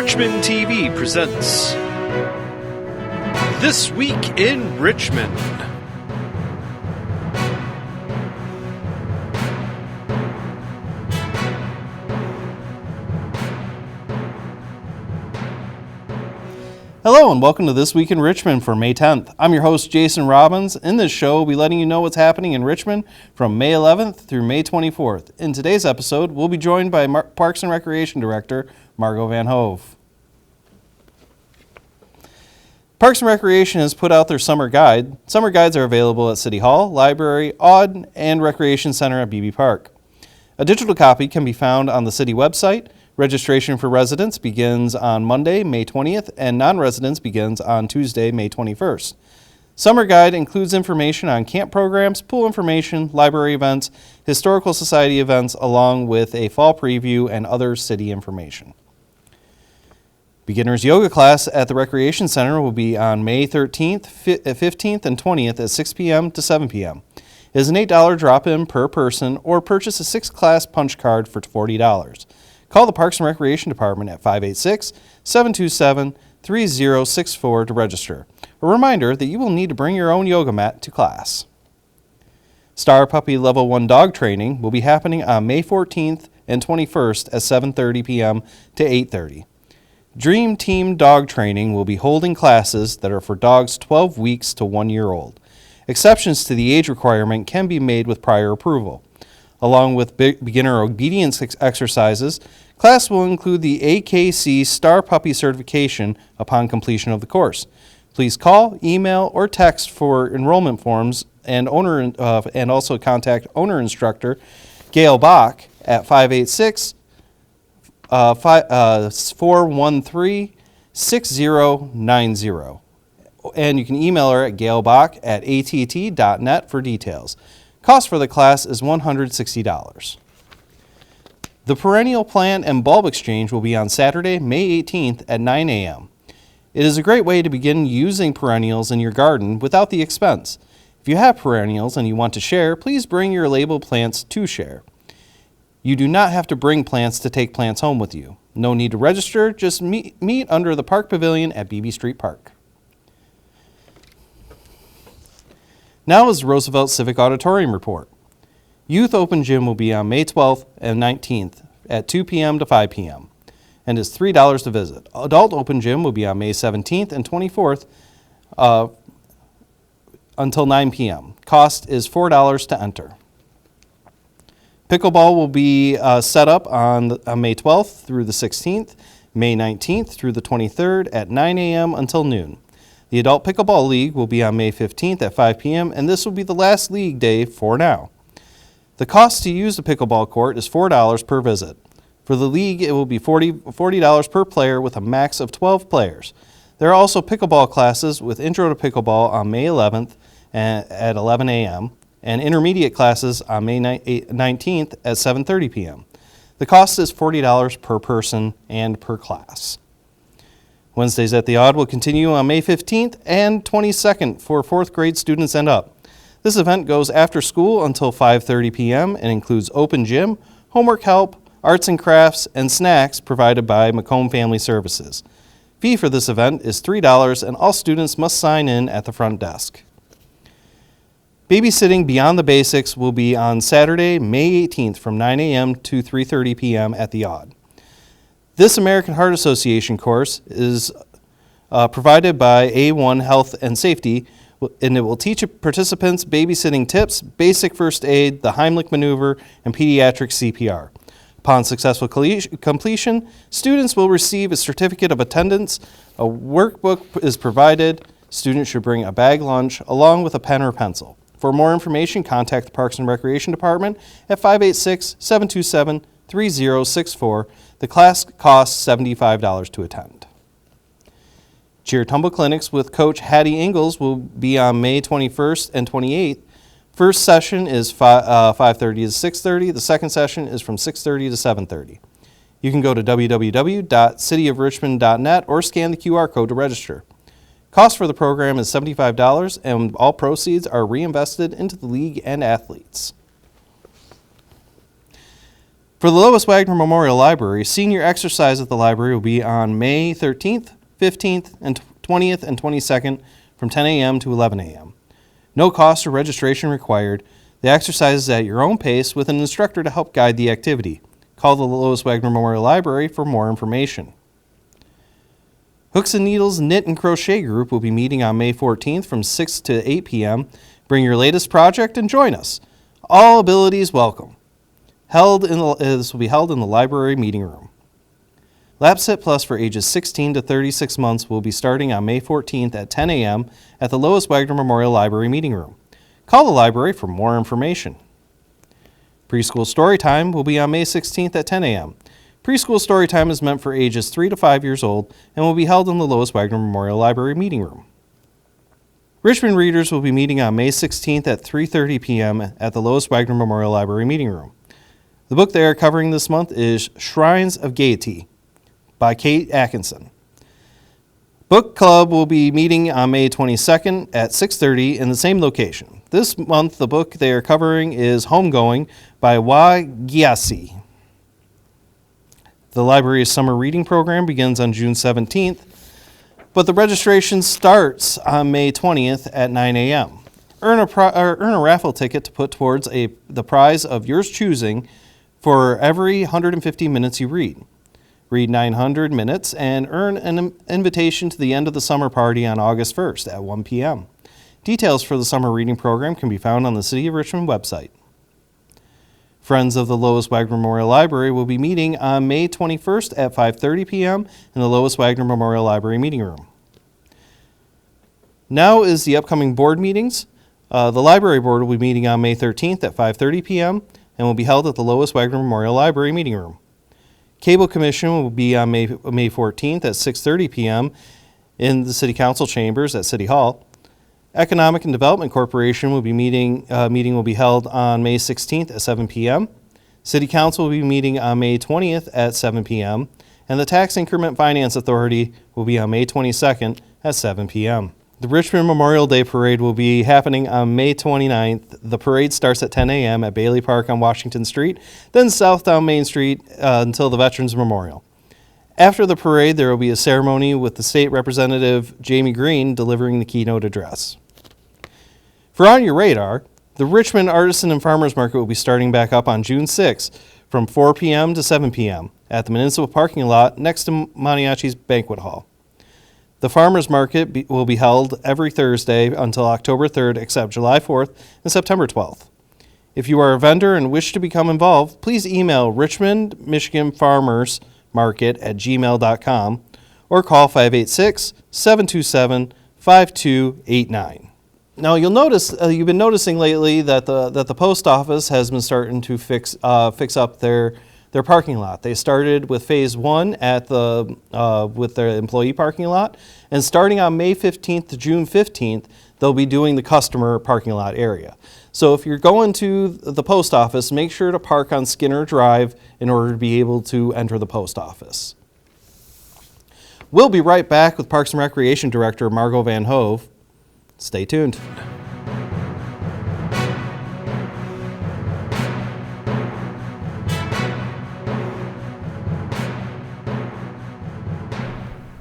Richmond TV presents This Week in Richmond. Hello and welcome to This Week in Richmond for May 10th. I'm your host, Jason Robbins. In this show, we'll be letting you know what's happening in Richmond from May 11th through May 24th. In today's episode, we'll be joined by Parks and Recreation Director, Margo VanHove. Parks and Recreation has put out their summer guide. Summer guides are available at City Hall, Library, Aud, and Recreation Center at Beebe Park. A digital copy can be found on the city website. Registration for residents begins on Monday, May 20th, and non-residents begins on Tuesday, May 21st. Summer Guide includes information on camp programs, pool information, library events, historical society events, along with a fall preview and other city information. Beginner's yoga class at the Recreation Center will be on May 13th, 15th, and 20th at 6 p.m. to 7 p.m. It is an $8 drop-in per person, or purchase a 6-class punch card for $40. Call the Parks and Recreation Department at 586-727-3064 to register. A reminder that you will need to bring your own yoga mat to class. Star Puppy Level 1 dog training will be happening on May 14th and 21st at 7:30 p.m. to 8:30. Dream Team Dog Training will be holding classes that are for dogs 12 weeks to 1 year old. Exceptions to the age requirement can be made with prior approval. Along with beginner obedience exercises, class will include the AKC Star Puppy certification upon completion of the course. Please call, email, or text for enrollment forms and also contact owner instructor Gail Bach at 586-413-6090. And you can email her at gailbach@att.net for details. Cost for the class is $160. The perennial plant and bulb exchange will be on Saturday, May 18th at 9 a.m. It is a great way to begin using perennials in your garden without the expense. If you have perennials and you want to share, please bring your labeled plants to share. You do not have to bring plants to take plants home with you. No need to register, just meet under the Park Pavilion at Beebe Street Park. Now is the Roosevelt Civic Auditorium report. Youth Open Gym will be on May 12th and 19th at 2 p.m. to 5 p.m. and is $3 to visit. Adult Open Gym will be on May 17th and 24th until 9 p.m. Cost is $4 to enter. Pickleball will be set up on May 12th through the 16th, May 19th through the 23rd at 9 a.m. until noon. The Adult Pickleball League will be on May 15th at 5 p.m., and this will be the last league day for now. The cost to use the pickleball court is $4 per visit. For the league, it will be $40 per player with a max of 12 players. There are also pickleball classes with Intro to Pickleball on May 11th at 11 a.m., and intermediate classes on May 19th at 7:30 p.m. The cost is $40 per person and per class. Wednesdays at the Aud will continue on May 15th and 22nd for 4th grade students and up. This event goes after school until 5:30 p.m. and includes open gym, homework help, arts and crafts, and snacks provided by Macomb Family Services. Fee for this event is $3 and all students must sign in at the front desk. Babysitting Beyond the Basics will be on Saturday, May 18th from 9 a.m. to 3:30 p.m. at the Aud. This American Heart Association course is provided by A1 Health and Safety, and it will teach participants babysitting tips, basic first aid, the Heimlich maneuver, and pediatric CPR. Upon successful completion, students will receive a certificate of attendance. A workbook is provided. Students should bring a bag lunch along with a pen or pencil. For more information, contact the Parks and Recreation Department at 586-727-3064. The class costs $75 to attend. Cheer Tumble Clinics with Coach Hattie Ingalls will be on May 21st and 28th. First session is 5:30 to 6:30. The second session is from 6:30 to 7:30. You can go to www.cityofrichmond.net or scan the QR code to register. Cost for the program is $75, and all proceeds are reinvested into the league and athletes. For the Lois Wagner Memorial Library, senior exercise at the library will be on May 13th, 15th, and 20th and 22nd from 10 a.m. to 11 a.m. No cost or registration required. The exercise is at your own pace with an instructor to help guide the activity. Call the Lois Wagner Memorial Library for more information. Hooks and Needles Knit and Crochet Group will be meeting on May 14th from 6 to 8 p.m. Bring your latest project and join us. All abilities welcome. This will be held in the library meeting room. LapSit Plus for ages 16 to 36 months will be starting on May 14th at 10 a.m. at the Lois Wagner Memorial Library meeting room. Call the library for more information. Preschool Storytime will be on May 16th at 10 a.m. Preschool Storytime is meant for ages 3 to 5 years old and will be held in the Lois Wagner Memorial Library meeting room. Richmond Readers will be meeting on May 16th at 3:30 p.m. at the Lois Wagner Memorial Library meeting room. The book they are covering this month is Shrines of Gaiety by Kate Atkinson. Book Club will be meeting on May 22nd at 6:30 in the same location. This month, the book they are covering is Homegoing by Wa Gyasi. The library's summer reading program begins on June 17th, but the registration starts on May 20th at 9 a.m. Earn a raffle ticket to put towards the prize of yours choosing for every 150 minutes you read. Read 900 minutes and earn an invitation to the end of the summer party on August 1st at 1 p.m. Details for the summer reading program can be found on the City of Richmond website. Friends of the Lois Wagner Memorial Library will be meeting on May 21st at 5:30 p.m. in the Lois Wagner Memorial Library meeting room. Now is the upcoming board meetings. The library board will be meeting on May 13th at 5:30 p.m. and will be held at the Lois Wagner Memorial Library meeting room. Cable Commission will be on May 14th at 6:30 p.m. in the City Council chambers at City Hall. Economic and Development Corporation will be meeting will be held on May 16th at 7 p.m. City Council will be meeting on May 20th at 7 p.m. and the Tax Increment Finance Authority will be on May 22nd at 7 p.m. The Richmond Memorial Day Parade will be happening on May 29th. The parade starts at 10 a.m. at Bailey Park on Washington Street, then south down Main Street until the Veterans Memorial. After the parade, there will be a ceremony with the State Representative Jamie Green delivering the keynote address. For On Your Radar, the Richmond Artisan and Farmers Market will be starting back up on June 6th from 4 p.m. to 7 p.m. at the municipal parking lot next to Maniaci's Banquet Hall. The Farmers Market will be held every Thursday until October 3rd, except July 4th and September 12th. If you are a vendor and wish to become involved, please email Richmond, Michigan Farmers Market at gmail.com or call 586-727-5289. Now you'll notice you've been noticing lately that the post office has been starting to fix up their parking lot. They started with phase 1 at with their employee parking lot, and starting on May 15th to June 15th, they'll be doing the customer parking lot area. So if you're going to the post office, make sure to park on Skinner Drive in order to be able to enter the post office. We'll be right back with Parks and Recreation Director Margo VanHove. Stay tuned.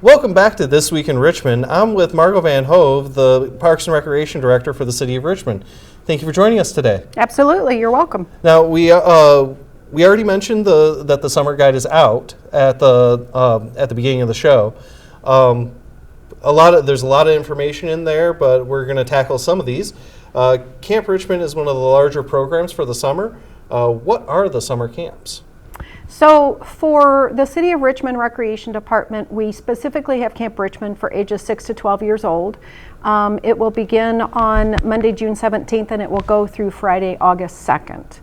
Welcome back to This Week in Richmond. I'm with Margo VanHove, the Parks and Recreation Director for the City of Richmond. Thank you for joining us today. Absolutely, you're welcome. Now, we already mentioned that the summer guide is out at the beginning of the show. There's a lot of information in there, but we're going to tackle some of these. Camp Richmond is one of the larger programs for the summer. What are the summer camps? So for the City of Richmond Recreation Department, we specifically have Camp Richmond for ages 6 to 12 years old. It will begin on Monday, June 17th, and it will go through Friday, August 2nd.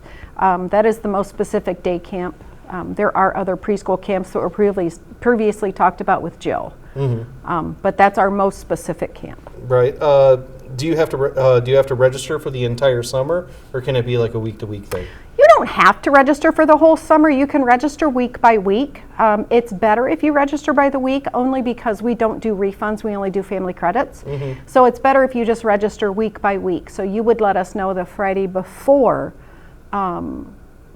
That is the most specific day camp. There are other preschool camps that were previously talked about with Jill, but that's our most specific camp. Right. Do you have to register for the entire summer, or can it be like a week-to-week thing? You don't have to register for the whole summer. You can register week by week. It's better if you register by the week, only because we don't do refunds. We only do family credits. So it's better if you just register week by week. So you would let us know the Friday before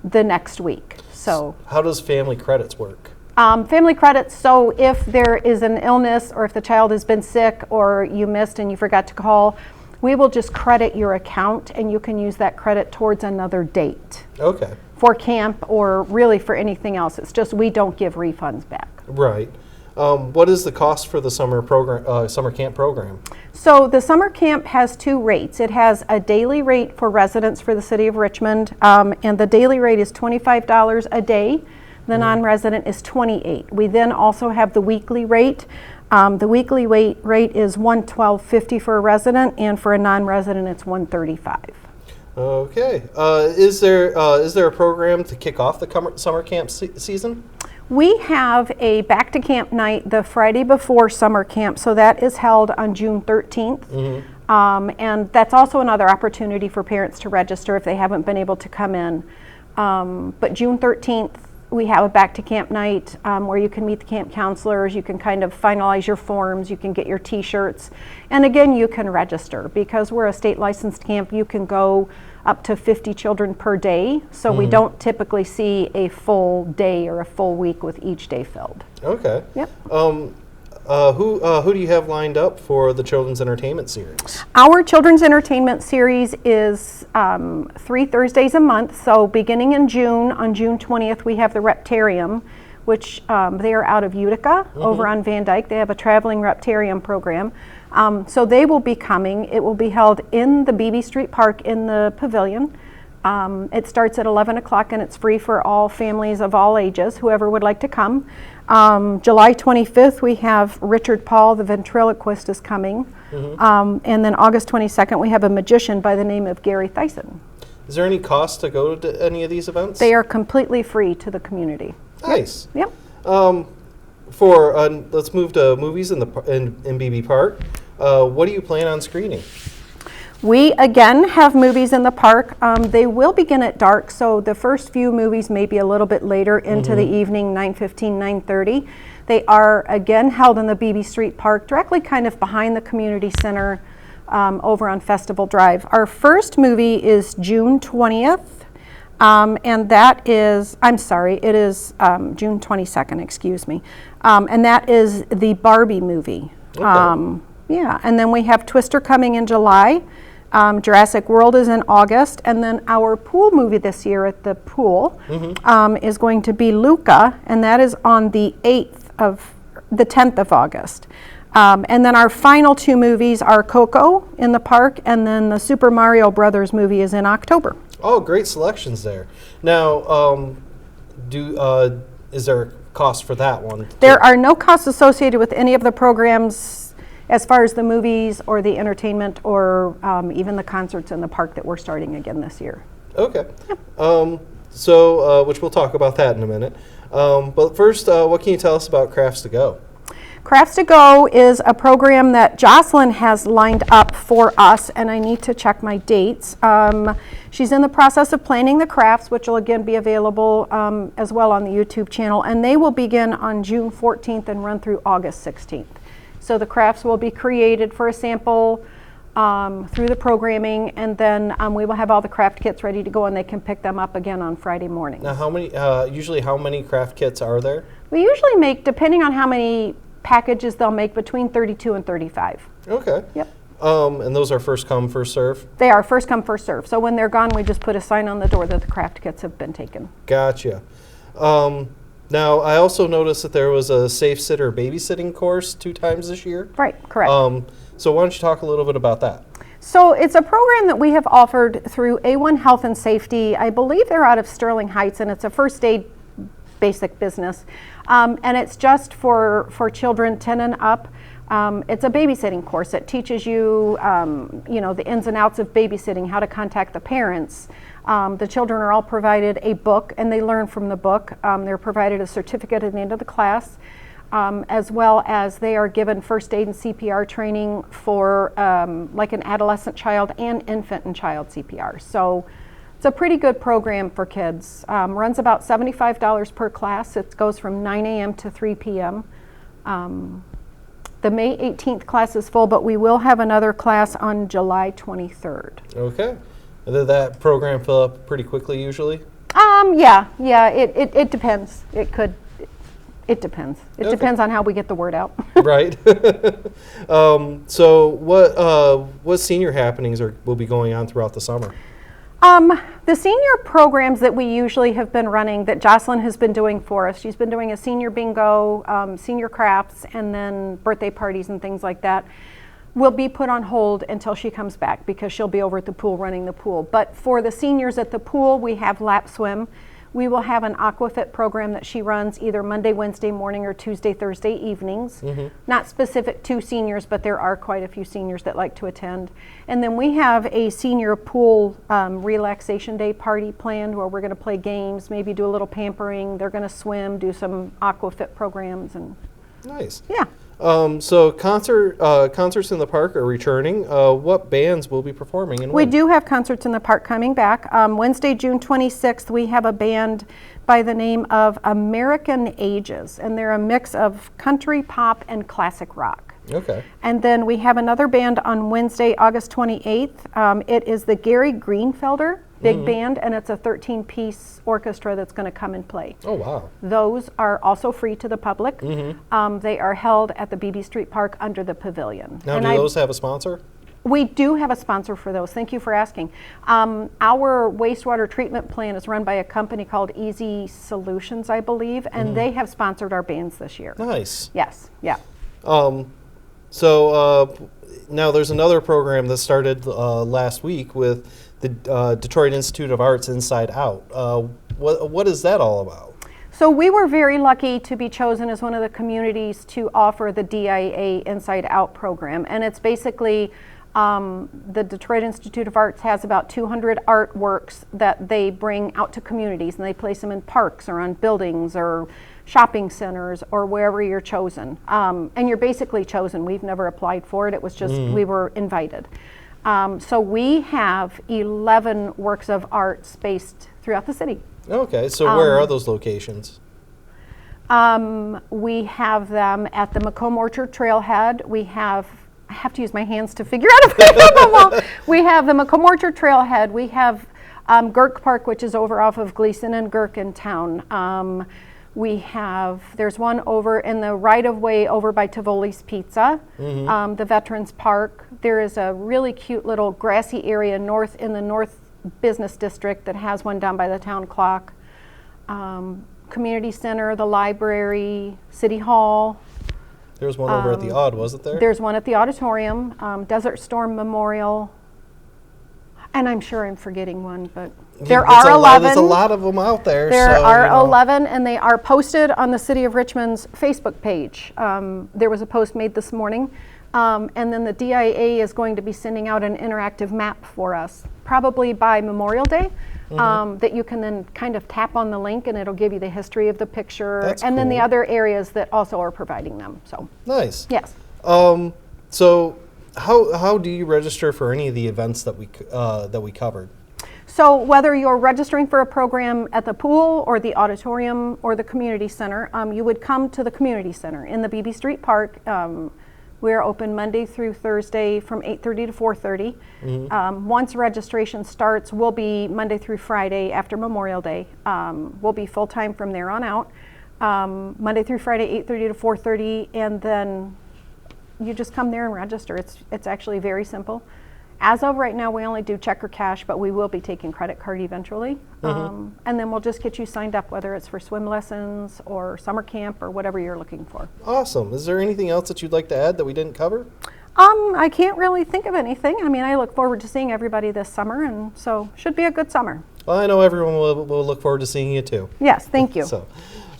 the next week. So How does family credits work? family credits, so if there is an illness or if the child has been sick or you missed and you forgot to call, we will just credit your account and you can use that credit towards another date Okay. for camp or really for anything else. It's just we don't give refunds back. Right. What is the cost for the summer camp program? So the summer camp has two rates. It has a daily rate for residents for the city of Richmond, and the daily rate is $25 a day. The non-resident is $28. We then also have the weekly rate. The weekly rate is $112.50 for a resident, and for a non-resident, it's $135. Okay. Is there a program to kick off the summer camp season? We have a back to camp night the Friday before summer camp, so that is held on June 13th. And that's also another opportunity for parents to register if they haven't been able to come in. But June 13th, we have a back to camp night where you can meet the camp counselors, you can kind of finalize your forms, you can get your t-shirts, and again you can register. Because we're a state licensed camp, you can go up to 50 children per day, so we don't typically see a full day or a full week with each day filled. Okay. Yep. Who do you have lined up for the children's entertainment series? Our children's entertainment series is 3 Thursdays a month. So beginning in June, on June 20th, we have the Reptarium, which they are out of Utica over on Van Dyke. They have a traveling Reptarium program. So they will be coming. It will be held in the Beebe Street Park in the pavilion. It starts at 11 o'clock and it's free for all families of all ages, whoever would like to come. July 25th, we have Richard Paul, the ventriloquist, is coming. And then August 22nd, we have a magician by the name of Gary Thyssen. Is there any cost to go to any of these events? They are completely free to the community. Nice. Yep. Let's move to movies in Beebe Park. What do you plan on screening? We again have movies in the park. They will begin at dark, so the first few movies may be a little bit later into the evening, 9:15, 9:30. They are again held in the Beebe Street Park, directly kind of behind the community center over on Festival Drive. Our first movie is June 20th, and that is, it is June 22nd, excuse me, and that is the Barbie movie. Okay. Yeah, and then we have Twister coming in July. Jurassic World is in August, and then our pool movie this year at the pool is going to be Luca, and that is on the 10th of August. And then our final two movies are Coco in the park, and then the Super Mario Brothers movie is in October. Oh, great selections there. Now, is there a cost for that one? There are no costs associated with any of the programs as far as the movies or the entertainment or even the concerts in the park that we're starting again this year. Okay. Which we'll talk about that in a minute. But first, what can you tell us about Crafts to Go? Crafts to Go is a program that Jocelyn has lined up for us, and I need to check my dates. She's in the process of planning the crafts, which will again be available as well on the YouTube channel, and they will begin on June 14th and run through August 16th. So the crafts will be created for a sample through the programming, and then we will have all the craft kits ready to go, and they can pick them up again on Friday morning. Now, how many craft kits are there? We usually make, depending on how many packages they'll make, between 32 and 35. Okay. Yep. And those are first come, first serve? They are first come, first serve. So when they're gone, we just put a sign on the door that the craft kits have been taken. Gotcha. Now, I also noticed that there was a safe sitter babysitting course 2 times this year. Right, correct. So why don't you talk a little bit about that? So it's a program that we have offered through A1 Health and Safety. I believe they're out of Sterling Heights, and it's a first aid basic business. And it's just for children 10 and up. It's a babysitting course. It teaches you, the ins and outs of babysitting, how to contact the parents. The children are all provided a book, and they learn from the book. They're provided a certificate at the end of the class, as well as they are given first aid and CPR training for like an adolescent child and infant and child CPR. So it's a pretty good program for kids. Runs about $75 per class. It goes from 9 a.m. to 3 p.m. The May 18th class is full, but we will have another class on July 23rd. Okay. And did that program fill up pretty quickly usually? Yeah, it depends. It depends. It depends on how we get the word out. Right. So what senior happenings will be going on throughout the summer? The senior programs that we usually have been running, that Jocelyn has been doing for us, she's been doing a senior bingo, senior crafts, and then birthday parties and things like that, will be put on hold until she comes back because she'll be over at the pool running the pool. But for the seniors at the pool, we have lap swim. We will have an aquafit program that she runs either Monday, Wednesday morning or Tuesday, Thursday evenings. Not specific to seniors, but there are quite a few seniors that like to attend. And then we have a senior pool relaxation day party planned where we're going to play games, maybe do a little pampering. They're going to swim, do some aquafit programs. And nice. Yeah. So concerts in the park are returning. What bands will be performing and We when? do have concerts in the park coming back. Wednesday, June 26th, we have a band by the name of American Ages, and they're a mix of country, pop, and classic rock. Okay. And then we have another band on Wednesday, August 28th. It is the Gary Greenfelder Big Band, and it's a 13-piece orchestra that's going to come and play. Oh, wow. Those are also free to the public. They are held at the BB Street Park under the pavilion. Now, And do those have a sponsor? We do have a sponsor for those. Thank you for asking. Our wastewater treatment plant is run by a company called Easy Solutions, I believe, and they have sponsored our bands this year. Nice. Yes, yeah. So now there's another program that started last week with the Detroit Institute of Arts Inside Out. What is that all about? So we were very lucky to be chosen as one of the communities to offer the DIA Inside Out program. And it's basically, the Detroit Institute of Arts has about 200 artworks that they bring out to communities, and they place them in parks or on buildings or shopping centers or wherever you're chosen. And you're basically chosen. We've never applied for it. It was just, we were invited. So we have 11 works of art spaced throughout the city. Okay, so where are those locations? We have them at the Macomb Orchard Trailhead. I have to use my hands to figure out if I have them all. We have the Macomb Orchard Trailhead. We have Girk Park, which is over off of Gleason and Girk in town. There's one over in the right-of-way over by Tivoli's Pizza, the Veterans Park. There is a really cute little grassy area in the North Business District that has one down by the town clock. Community Center, the library, City Hall. There was one over at the Aud, wasn't there? There's one at the auditorium, Desert Storm Memorial, and I'm sure I'm forgetting one, but there are 11. There's a lot of them out there. There are 11, and they are posted on the City of Richmond's Facebook page. There was a post made this morning, and then the DIA is going to be sending out an interactive map for us, probably by Memorial Day, that you can then kind of tap on the link, and it'll give you the history of the picture, and then the other areas that also are providing them. So nice. Yes. So how do you register for any of the events that we covered? So whether you're registering for a program at the pool or the auditorium or the community center, you would come to the community center in the BB Street Park. We're open Monday through Thursday from 8:30 to 4:30. Once registration starts, we'll be Monday through Friday after Memorial Day. We'll be full-time from there on out. Monday through Friday, 8:30 to 4:30, and then you just come there and register. It's actually very simple. As of right now, we only do check or cash, but we will be taking credit card eventually. And then we'll just get you signed up, whether it's for swim lessons or summer camp or whatever you're looking for. Awesome. Is there anything else that you'd like to add that we didn't cover? I can't really think of anything. I mean, I look forward to seeing everybody this summer, and so should be a good summer. Well, I know everyone will look forward to seeing you too. Yes, thank you. So,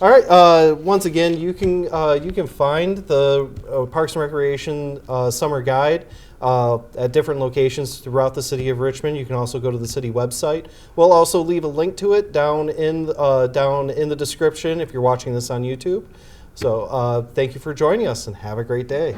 all right. Once again, you can find the Parks and Recreation summer guide at different locations throughout the city of Richmond. You can also go to the city website. We'll also leave a link to it down in the description if you're watching this on YouTube. So thank you for joining us, and have a great day.